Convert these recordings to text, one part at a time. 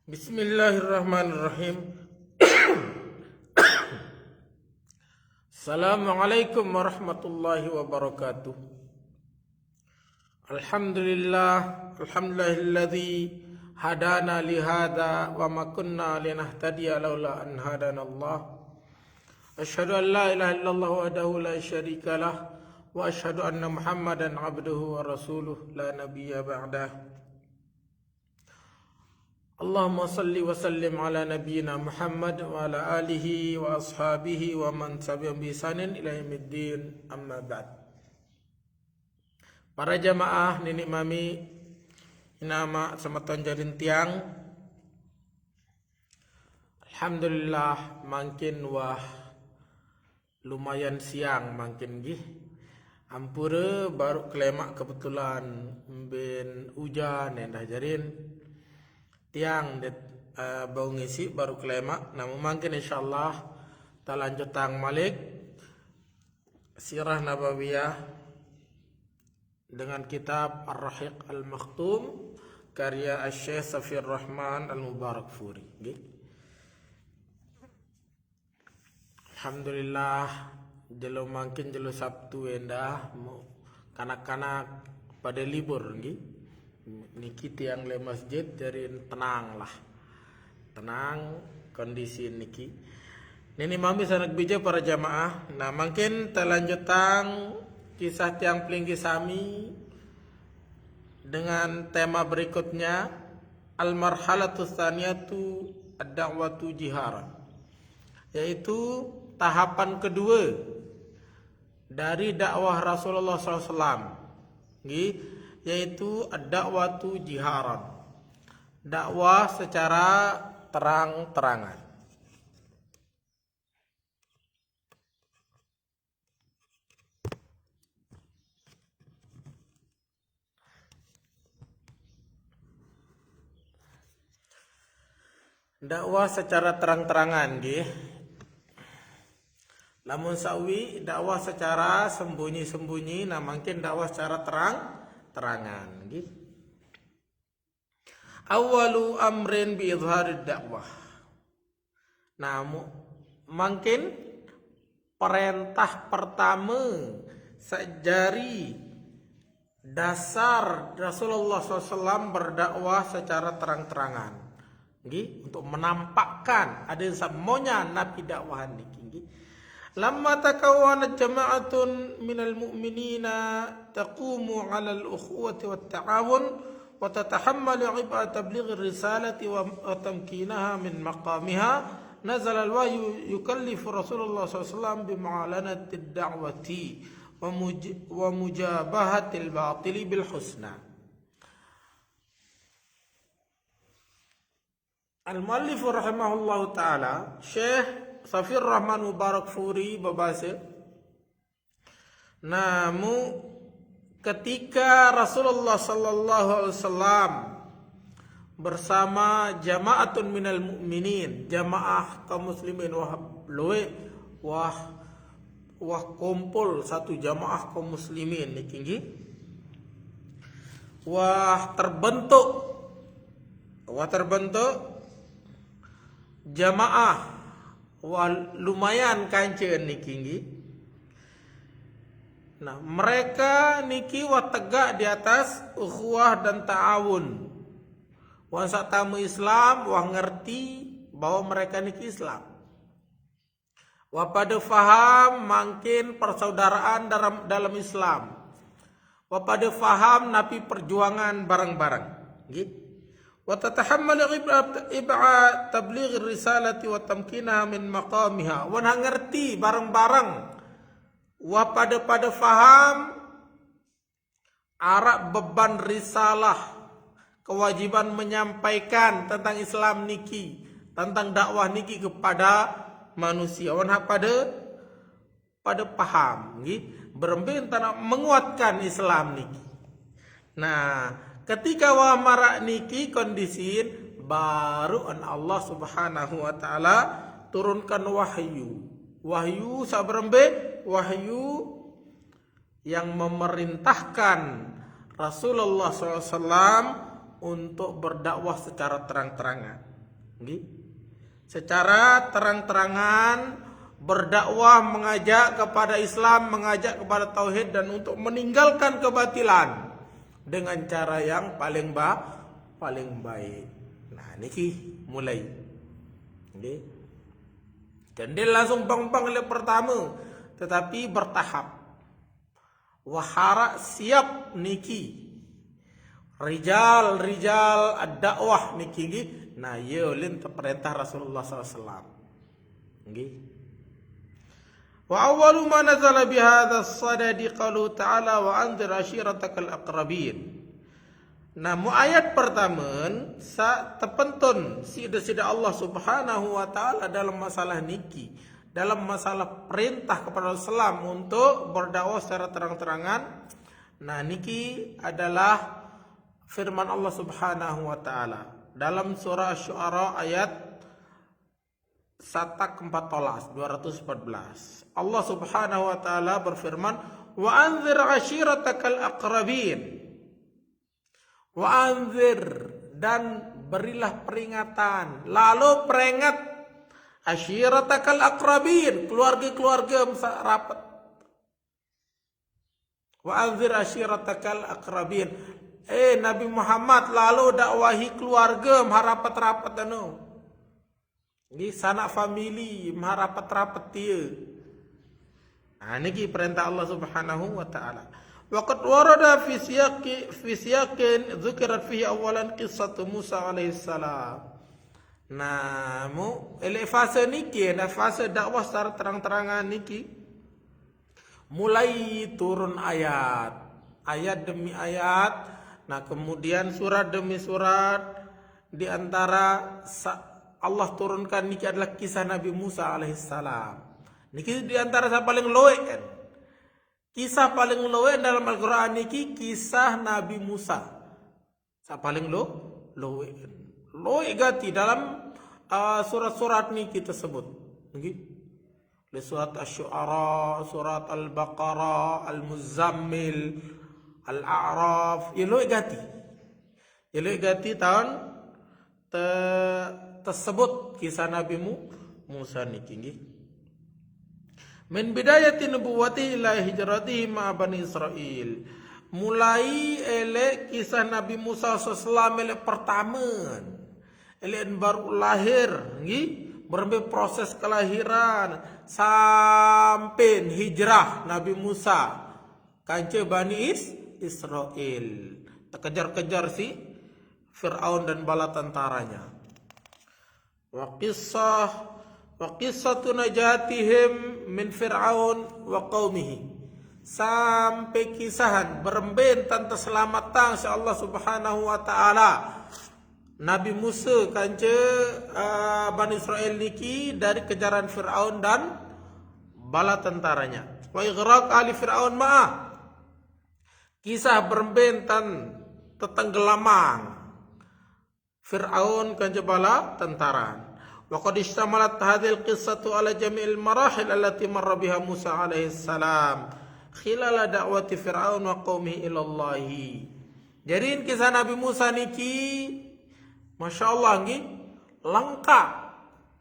Bismillahirrahmanirrahim. Assalamualaikum warahmatullahi wabarakatuh. Alhamdulillahilladzi hadana li hadza wa ma kunna linahtadiya laula an hadanallah. Asyhadu an la ilaha illallah wahdahu la syarika lah wa asyhadu anna Muhammadan abduhu wa rasuluh la nabiyya ba'dah. Allahumma salli wa sallim ala nabiyyina Muhammad wa ala alihi wa ashabihi wa man tabi'ahum bi ihsanin ila yaumiddin, amma ba'd. Para jamaah nenek mami inama samatan jarin tiang, alhamdulillah makin wah lumayan siang makin gih. Ampura baru kelemak kebetulan ben hujan yang dah jarin tiang bau ngisi baru kelemak. Namun mungkin insyaallah kita lanjut tang malik sirah nabawiyah dengan kitab Ar-Rahiq Al-Makhtum karya Syekh Safir Rahman Al-Mubarakfuri. Alhamdulillah jelo mungkin jelo Sabtu endah kanak-kanak pada libur niki tiang le masjid dari tenang lah, tenang kondisi niki. Nini mami sanak bija para jamaah. Nah mungkin terlanjutang kisah tiang pelinggi sami dengan tema berikutnya, al-marhalatus tsaniyatu ad-da'watu jiharan, yaitu tahapan kedua dari dakwah Rasulullah SAW, yaitu ad-da'watu jiharan, dakwah secara terang-terangan. Dakwah secara terang-terangan lamun sawi dakwah secara sembunyi-sembunyi, nah mungkin dakwah secara terang-terangan Awalu amrin bi izharid dakwah. Nah mungkin perintah pertama sejari dasar Rasulullah SAW berdakwah secara terang-terangan untuk menampakkan ada semuanya nabi dakwahan niki. Lamma takawwanat jama'atun minal mu'minina taqumu 'ala al-ukhuwati wat-ta'awun wa tatahammalu 'ib'a tabligh ar-risalati wa tamkinaha min maqamiha, nazala al-wahyu yukallifu Rasulullah SAW bima'alanati ad-da'wati wa mujabahati al-batili bil husna. Al-muallif rahimahullahu ta'ala Syekh Safir Rahman Mubarakfuri babase, namu ketika Rasulullah sallallahu alaihi wasallam bersama jama'atun minal mu'minin, jamaah kaum muslimin, wah kumpul satu jamaah kaum muslimin niki terbentuk jamaah lumayan kancen niki. Nah mereka niki tegak di atas ukhuwah dan ta'awun. Wan tamu Islam wah ngerti bahwa mereka niki Islam. Wah pada faham makin persaudaraan dalam Islam. Wah pada faham napi perjuangan bareng-bareng. Wa tatahammalu ib'a tabligh risalati wa tamkinaha min maqamiha. Wa ngerti bareng-bareng. Wa pada faham arak beban risalah, kewajiban menyampaikan tentang Islam niki, tentang dakwah niki kepada manusia. Wa pada paham berembin tanah menguatkan Islam niki. Nah ketika wah marak niki kondisi baru Allah Subhanahu wa taala turunkan wahyu sabrembe wahyu yang memerintahkan Rasulullah SAW untuk berdakwah secara terang-terangan. Nggih. Secara terang-terangan berdakwah, mengajak kepada Islam, mengajak kepada tauhid dan untuk meninggalkan kebatilan dengan cara yang paling baik. Nah, niki mulai. Nggih. Dan dia langsung bang-bang oleh pertama, tetapi bertahap. Wahara siap niki. Rijal ad-dakwah niki nggih. Nah, ye ulin perintah Rasulullah SAW. Nggih. Wa awwalu ma nazala bi hadha as-sadadi qalu ta'ala wa anzir ashiratakal aqrabin. Nah, ayat pertama sa tepentun sida-sida Allah Subhanahu wa taala dalam masalah niki, dalam masalah perintah kepada Islam untuk berdakwah secara terang-terangan. Nah, niki adalah firman Allah Subhanahu wa taala dalam surah Asy-Syu'ara ayat 214. Allah Subhanahu wa taala berfirman, "Wa anzir ashiratakal aqrabin." Wa anzir, dan berilah peringatan, lalu peringat ashiratakal aqrabin, keluarga-keluarga rapat. Wa anzir ashiratakal aqrabin. Nabi Muhammad lalu dakwahi keluarga maharapat-rapat anu. Di sanak famili maharapat-rapat dia. Nah, niki perintah Allah Subhanahu wa taala. Waqad warada fi siyaqin dzukirat fihi awalan qissatu Musa alaihi salam. Nah, fase niki, fase dakwah secara terang-terangan niki mulai turun ayat demi ayat. Nah, kemudian surat demi surat, di antara Allah turunkan niki adalah kisah Nabi Musa alaihissalam. Niki di antara yang paling loe kan. Kisah paling loe dalam Al-Qur'an niki kisah Nabi Musa. Sa paling loe. Loe gati dalam surat-surat niki tersebut. Niki. Di surat Asy-Syu'ara, surat Al-Baqarah, Al-Muzammil, Al-A'raf, loe gati. Loe gati tahun tersebut kisah Nabi Musa niki nggih. Min bidayati nubuwwati ila hijratihi ma Bani Israil. Mulai kisah Nabi Musa sallallahu alaihi pertama. Baru lahir nggih, berbagai proses kelahiran sampai hijrah Nabi Musa kanca Bani Israil. Terkejar-kejar si Fir'aun dan bala tentaranya. Wa qissatu najatihim min Fir'aun wa qaumihi. Sampai kisahan beremben tentang keselamatan si Allah Subhanahu wa taala Nabi Musa kanca Bani Israel niki dari kejaran Fir'aun dan bala tentaranya. Wa ighraq ali Fir'aun ma'ah. Kisah beremben tetenggelaman Fir'aun kanca bala tentara. Wa qad ishtamalat hadhil qissatu ala jami'il marahil allati marra biha Musa alaihi salam khilala da'wati Fir'aun wa qaumihi ila Allah. Jadi kisah Nabi Musa niki masyaallah nggih lengkap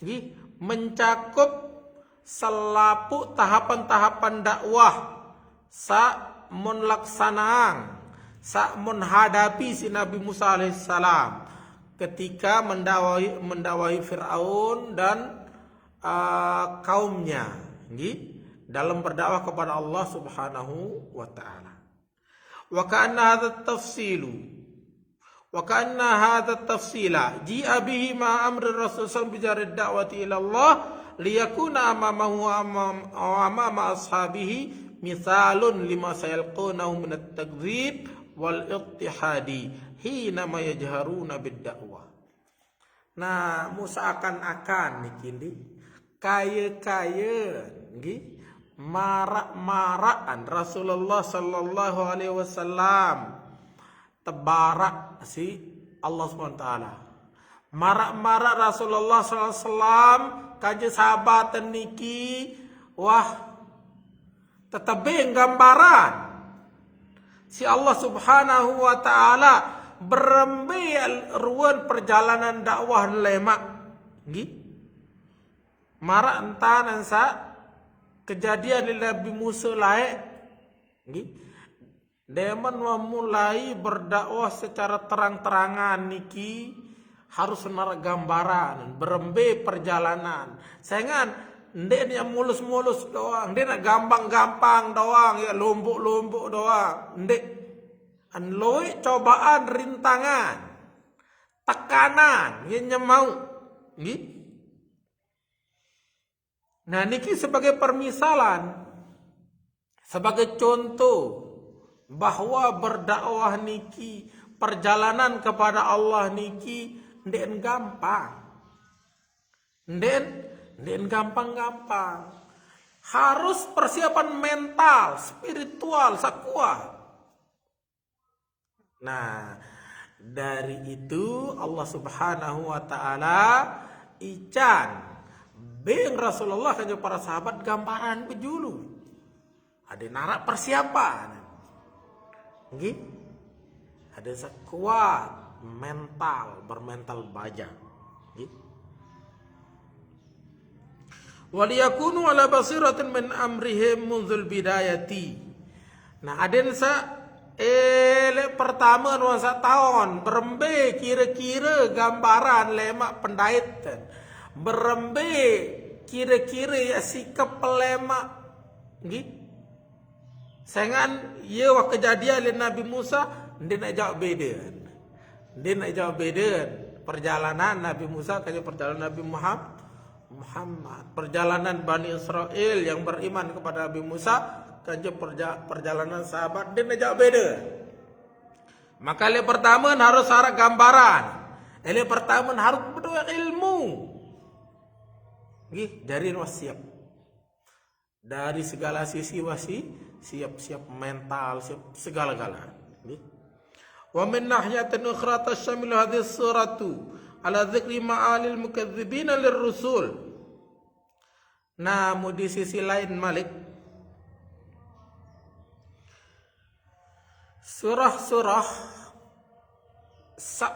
nggih, mencakup selapu tahapan-tahapan dakwah mun laksanaan mun hadapi si Nabi Musa alaihi salam ketika mendakwahi Fir'aun dan kaumnya nggih dalam berdakwah kepada Allah Subhanahu wa taala. Wa ka'anna hadha tafsila ji'a bihi ma amri Rasul sallallahu alaihi wasallam bi da'wati ila Allah liyakuna amamahu wa amama ashabihi mithalun lima sayalqunahu min at-takdzib wal ittihadi hina ma yajharuna bid-da'wah. Nah, Musa akan niki kaya nggih marak-marakan Rasulullah sallallahu alaihi wasallam tebarak si Allah Subhanahu wa taala. Marak-marak Rasulullah sallallahu alaihi wasallam kanjeng sahabat niki wah tetapi gambaran si Allah Subhanahu wa taala berembe ruan perjalanan dakwah lemak Nggih. Marak entanan sa kejadian di Nabi Musa lae. Nggih. Demen memulai berdakwah secara terang-terangan niki harus menarik gambaran, berembe perjalanan. Sayangan ndek yang mulus-mulus doang, ndek nak gampang-gampang doang, ya lombok-lombok doang. Ndek anloi cobaan, rintangan, tekanan, yang mau. Nggih. Nah niki sebagai permisalan, sebagai contoh bahwa berdakwah niki, perjalanan kepada Allah niki ndek gampang. Ndek gampang-gampang. Harus persiapan mental, spiritual, sakuah. Nah, dari itu Allah Subhanahu wa taala ican beng Rasulullah dan para sahabat gambaran pejulu. Ada narak persiapan. Nggih. Ada sekuat mental, bermental baja. Nggih. Waliyakunu ala basiratin min amrihim munzul bidayati. Nah, aden sa pertama nuansa tahun berembe kira-kira gambaran lemak pendait. Berembe kira-kira ya sikap pelemak. Nggih. Sengan ia wak kejadian le Nabi Musa, dia nak jawab beda. Dia nak jawab beda perjalanan Nabi Musa kayak perjalanan Nabi Muhammad. Perjalanan Bani Israel yang beriman kepada Nabi Musa kayak perjalanan sahabat, dia nak jawab beda. Maka yang pertama harus harap gambaran. Yang pertama harus berdua ilmu. Gih, dari siap. Dari segala sisi siap mental, siap segala-gala. Wa min nahiyatin ukhra tashamilu hadhihi suratu ala dzikri ma'alil mukadzibina lirrusul. Namun di sisi lain Malik, surah-surah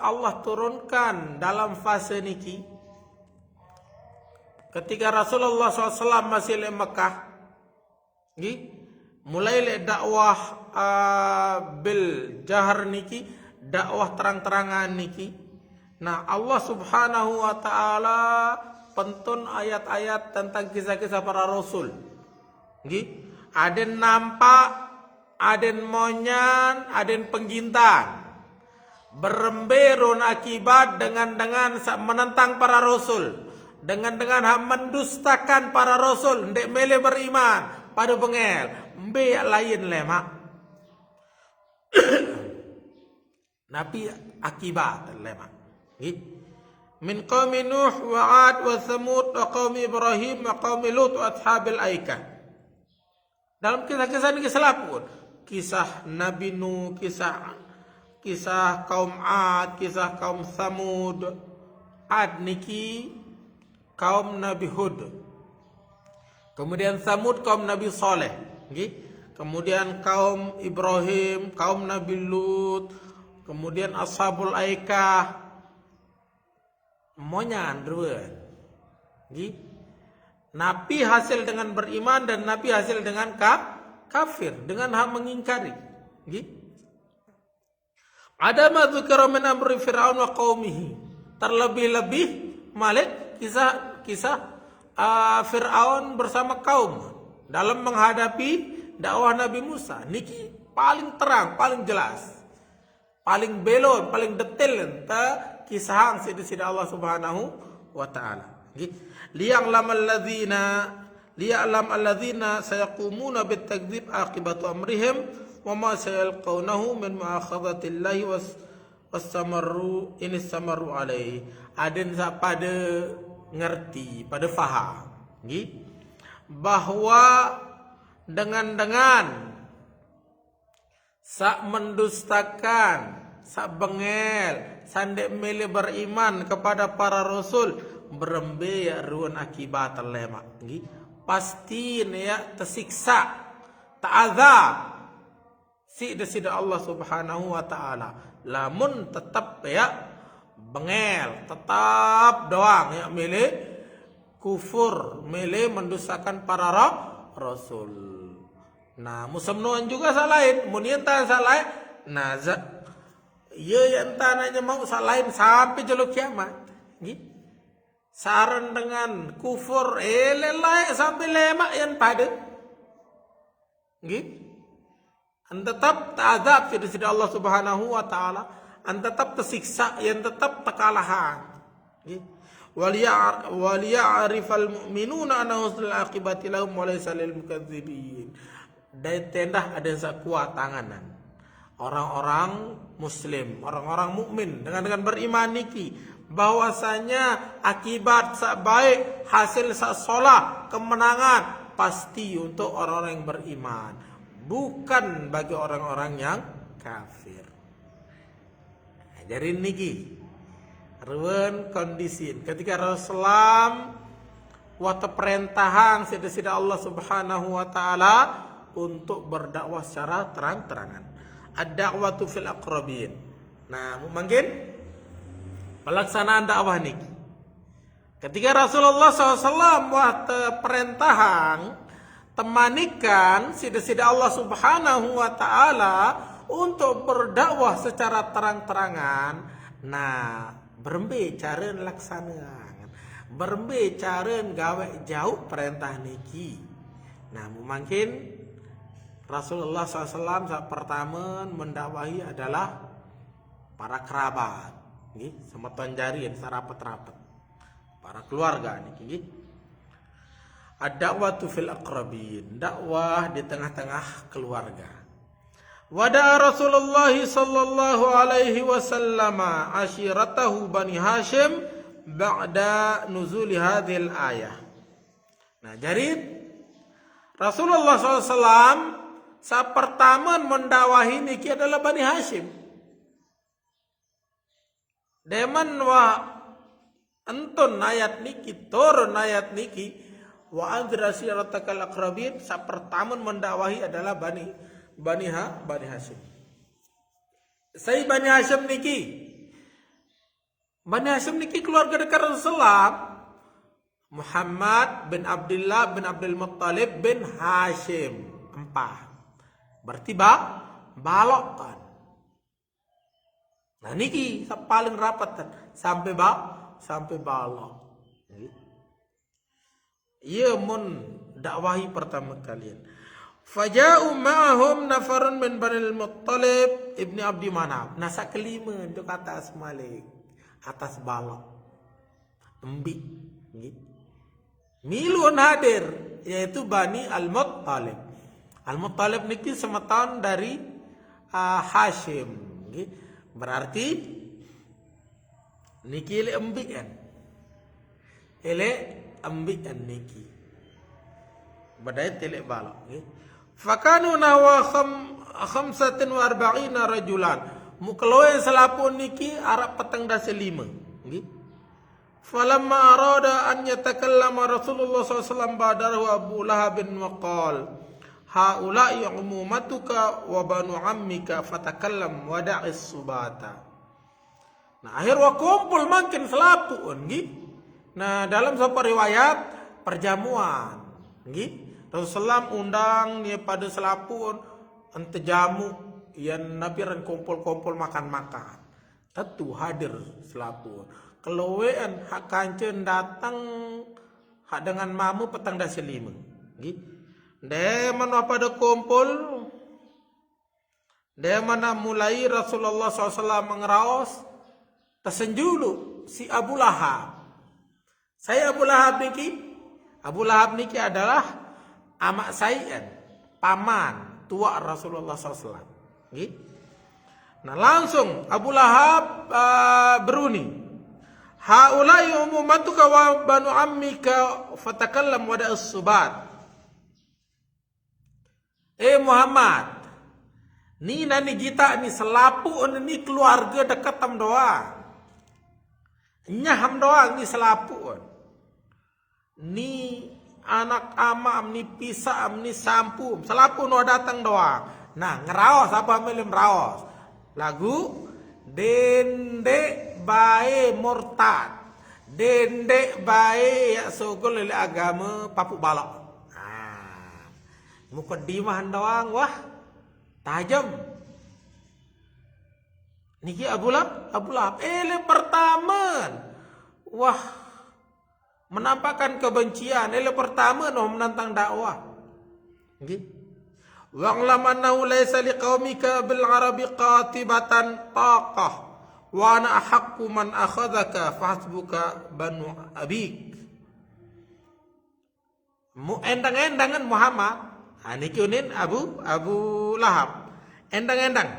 Allah turunkan dalam fase niki ketika Rasulullah SAW masih di Mekah. Mulai le dakwah bil jahar niki, dakwah terang-terangan niki. Nah, Allah Subhanahu wa taala pentun ayat-ayat tentang kisah-kisah para rasul. Aden nampak, aden monyan, aden penggintan. Beremberun akibat dengan menentang para rasul. Dengan mendustakan para rasul, ndek mele beriman pada bengel, mbe lain lemak. Nabi akibat lemak. Min qaumi Nuh wa 'ad wa Thamud wa qaumi Ibrahim wa qaumi Lut wa ashabil Aikah. Dalam kisah-kisah ini selapun kisah Nabi Nuh, kisah kaum 'Ad, kisah kaum Thamud. 'Ad niki kaum Nabi Hud. Kemudian Thamud kaum Nabi Saleh. Kemudian kaum Ibrahim, kaum Nabi Lut. Kemudian ashabul Aikah. Monyan dua. Nabi hasil dengan beriman dan Nabi hasil dengan kafir, dengan hak mengingkari. Ada ma dzukira min amri Fir'aun wa qaumihi. Terlebih-lebih Malik kisah Fir'aun bersama kaum dalam menghadapi dakwah Nabi Musa. Niki paling terang, paling jelas, paling belon, paling detail tentang kisah sida Allah Subhanahu wa taala. Liya'lam alladzina sayaqumuna bitakdzib aqibatu amrihim wa ma sayalqawnahu min mu'akhadhatillahi was-samarru inissamarru alaihi. Aden pada ngerti, pada faham bahwa dengan sak mendustakan, sak bengel, sandek mele beriman kepada para rasul, berembe ya ruan akibat lemak. Pasti ya tersiksa, ta'adzab sida Allah Subhanahu wa taala. Lamun tetap ya bengel, tetap doang ya milih kufur, milih mendustakan para rasul. Nah, musamnuan juga salahin, munian tan salahin. Nah, iya yang tanahnya mau salahin sampai jeluk kiamat. Gitu. Saran dengan kufur, lelai sampai lemak yang pada. Gitu. An tetap azab di sisi Allah Subhanahu wa taala, an tetap tersiksa, yang tetap terkalahan. Gitu. Waliya'rifal mu'minuna anna husnul aqibati lahum wa laysa lil mukadzibin. Dan tendah ada sekuat tanganan orang-orang muslim, orang-orang mukmin dengan beriman niki bahwasanya akibat baik, hasil sasolah, kemenangan pasti untuk orang-orang yang beriman, bukan bagi orang-orang yang kafir. Nah, jadi niki ruwen kondisi ketika Rasulullah wata perintahan sida Allah Subhanahu wa taala untuk berdakwah secara terang-terangan. Ad-da'watu fil aqrabin. Nah, mungkin pelaksanaan dakwah niki. Ketika Rasulullah SAW wata perintahan temanikan sida Allah Subhanahu wa taala untuk berdakwah secara terang-terangan. Nah, berembe cara laksanakan, berembe cara gawe jauh perintah niki. Nah, mungkin Rasulullah SAW saat pertama mendakwahi adalah para kerabat, sama tonjarian, sarapat-rapat, para keluarga niki. Ad-da'watu fil aqrabin, dakwah di tengah-tengah keluarga. Wada Rasulullah sallallahu alaihi wasallam ashiratahu Bani Hashim ba'da nuzuli hadhil ayah. Nah, jadi Rasulullah SAW saat pertama mendakwahi niki adalah Bani Hashim. Deman wa entun ayat niki, turun ayat niki, wa anzir ashiratakal aqrabin. Saat pertama mendakwahi adalah Bani Hashim. Saya Bani Hashim niki keluarga dekat Rasulullah. Muhammad bin Abdullah bin Abdul Muttalib bin Hashim. 4. Berarti balok kan. Nah niki paling rapat kan sampai balok. Iya mun dakwahi pertama kalian. Faja'u ma'ahum nafarun min Banil Muttalib ibni Abdi Manaf. Nasa kelima untuk atas malik, atas balok, embi, milun hadir, yaitu Bani Al-Muttalib. Al-Muttalib niki semeton dari Hashim. Berarti niki ele embi kan, ele embi kan niki. Badai telek balok. Fakanu nawa 45 rajulan. Mukaloe selapun niki arab petang dasa 5. Falamma arada an yatakallama Rasulullah SAW ba'dahu Abu Lahab bin waqal haula'i umumatuka wa banu ammika fatakallam wada'is subata. Nah, akhir wa kumpul makin selapun Nah, dalam sebuah riwayat perjamuan Rasulullah undang dia pada selapun ente jamu yang Nabi ran kumpul-kumpul makan-makan. Tentu hadir selapun. Keluwean hak kancen datang hak dengan mamu petang dasa 5. Deman pada kumpul, deman mulai Rasulullah SAW mengeraos tersenjulu si Abu Lahab. Saya Abu Lahab niki adalah amak saya, paman tua Rasulullah SAW. Nah langsung Abu Lahab beruni. Haulai umumatuka wa banu ammika fatakallam wada'us subat. Muhammad, ni nani kita ni selapu ni keluarga dekat tam doang. Nyaham doang ni selapu. Ni anak amam ni pisam ni sampu selapu no datang doang. Nah ngeraos apa melim raos lagu dende bae murtad. Dendek bae ya sogol oleh agama papuk balak. Mukaddimah doang wah tajam. Niki Abu Lahab. Pertama wah menampakkan kebencian. Pertama noh menantang dakwah. Nggih. Wa'lam annahu laysa liqaumika bil arabi qatibatan taqah wa ana ahaqqu man akhadhaka fahasbuka banu abik. Endang-endangan Muhammad. Niki unin Abu Lahab. Endang-endang.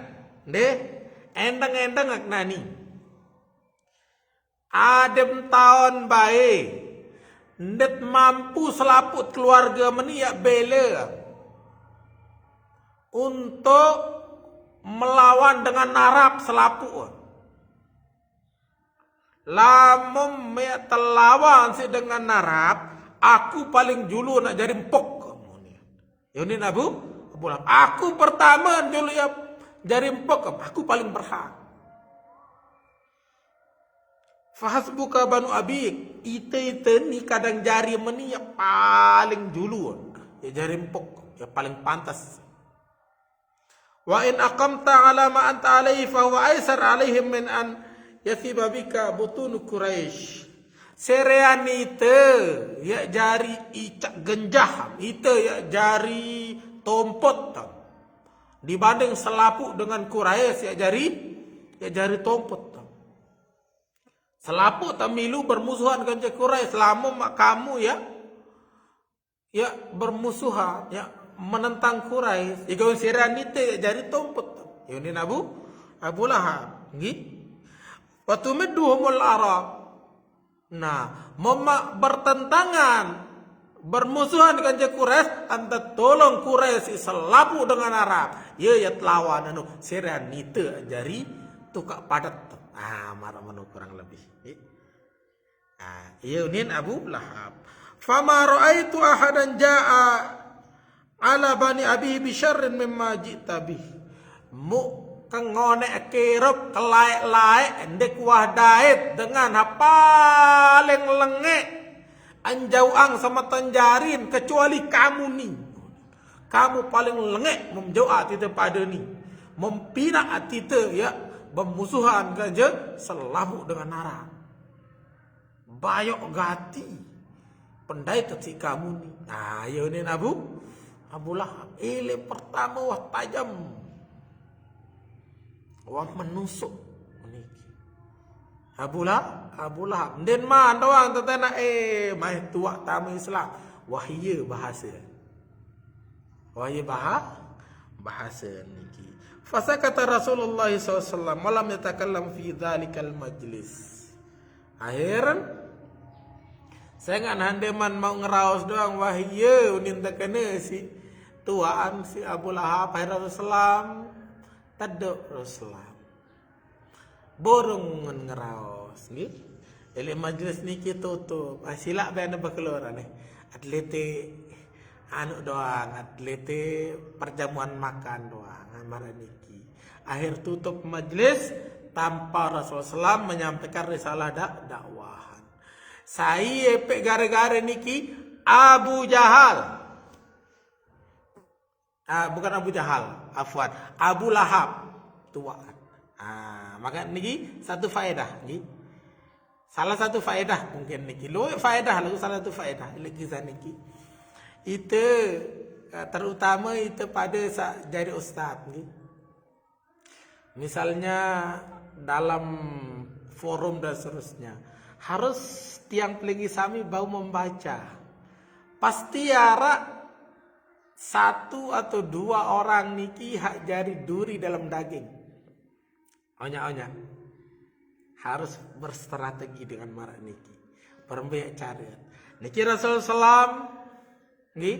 Deh. Endang-endang aknani. Adem tahun baik. Ndet mampu selaput keluarga meniak bela. Untuk melawan dengan Arab selaput. Lamun telawan si dengan Arab. Aku paling julu nak jadi empok. Yunin Abu Lahab. Aku pertama julu ya. Jari empok, aku paling berhak. Fahasbuka banu abik. Ite ni kadang jari meni ya paling julu. Ya jari empok, ya paling pantas. Wa in aqamta ala ma anta alaihi fa huwa aisar alaihim min an yathiba bika butun Quraisy. Serean ite ya jari icak genjah. Ite ya jari tompot. Dibanding selaput dengan Quraisy ya jari tompot. Selaput tamilu bermusuhan dengan Quraisy selama kamu ya bermusuhan ya menentang Quraisy. Jika siranite ya jari tompot. Ini Abu Lahab. Nggih. Wa tumidduhumul Arab. Nah, bertentangan bermusuhan dengan Quraisy, anda tolong Quraisy selapu dengan Arab. Ya telawan anu seran nite jari tukak padat. Marah manu kurang lebih. Nin Abu Lahab. Fama ra'aitu ahadan jaa ala bani abi bi syarrin mimma ji'ta bih. Mu kengone kerep kelai-lai ndek wahdait dengan paling lengek anjauang sama tanjarin kecuali kamu nih. Kamu paling lengek menjauh tite pada ni. Mempina tite ya bermusuhan ganja selamu dengan Arab. Bayok gati. Pendai teti kamu ni. Ini Abu Lahab. Pertama wah tajam. Wah menusuk. Abu Lahab. Den man doang tetena mai tua tamu Islam. Wahya bahasa. Bahasa niki. Fasakata Rasulullah SAW malam yatakallam fi dzalikal majlis. Akhiran saya nggak handeman mau ngeraos doang wahya unin takene si tuaan si Abu Lahab akhir Rasulullah taduk Rasulullah. Borong ngeraos nggih. Eli majlis niki tutup. Silak bae ana keluaran atlete anu doang, atlete perjamuan makan doang amara niki. Akhir tutup majlis tanpa Rasulullah SAW menyampaikan risalah dakwahan. Saya pe gara-gara niki Abu Jahal. Bukan Abu Jahal, afwan. Abu Lahab tuaan. Maka niki satu faedah niki. Salah satu faedah mungkin niki. Lu faedah lalu salah satu faedah lagi niki. Itu terutama itu pada jadi ustaz niki. Misalnya dalam forum dan seterusnya harus tiang pelingi sami bau membaca. Pasti ara satu atau dua orang niki hak jari duri dalam daging. Onya harus berstrategi dengan marak niki. Perempuan cari. Niki Rasulullah SAW niki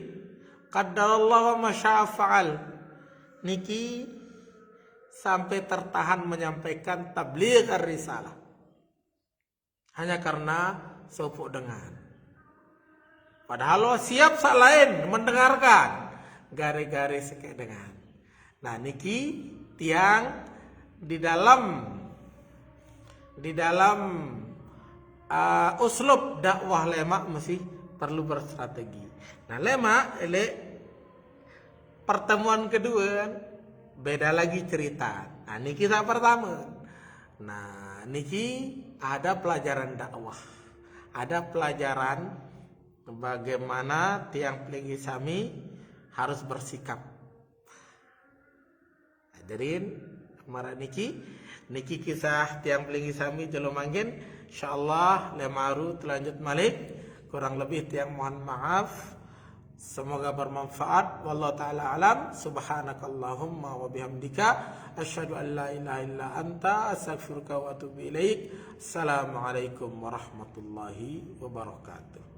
qadarallahu ma syaa fa'al. Niki sampai tertahan menyampaikan tabligh ar-risalah. Hanya karena sopuk dengan. Padahal siap sak lain mendengarkan. Garis-garis kayak dengan. Nah niki tiang di dalam di dalam uslub dakwah lemak masih perlu berstrategi. Nah, lemak pertemuan kedua kan beda lagi cerita. Nah, niki tak pertama. Nah, niki ada pelajaran dakwah. Ada pelajaran bagaimana tiang pelinggi sami harus bersikap. Hadirin, mara niki kisah tiang pelinggi sami jelo manggen. Insyaallah lemaru telanjut malik. Kurang lebih tiang mohon maaf. Semoga bermanfaat. Wallahu taala alam. Subhanakallahumma wa bihamdika asyhadu an la ilaha illa anta astaghfiruka wa atubu ilaik. Assalamualaikum warahmatullahi wabarakatuh.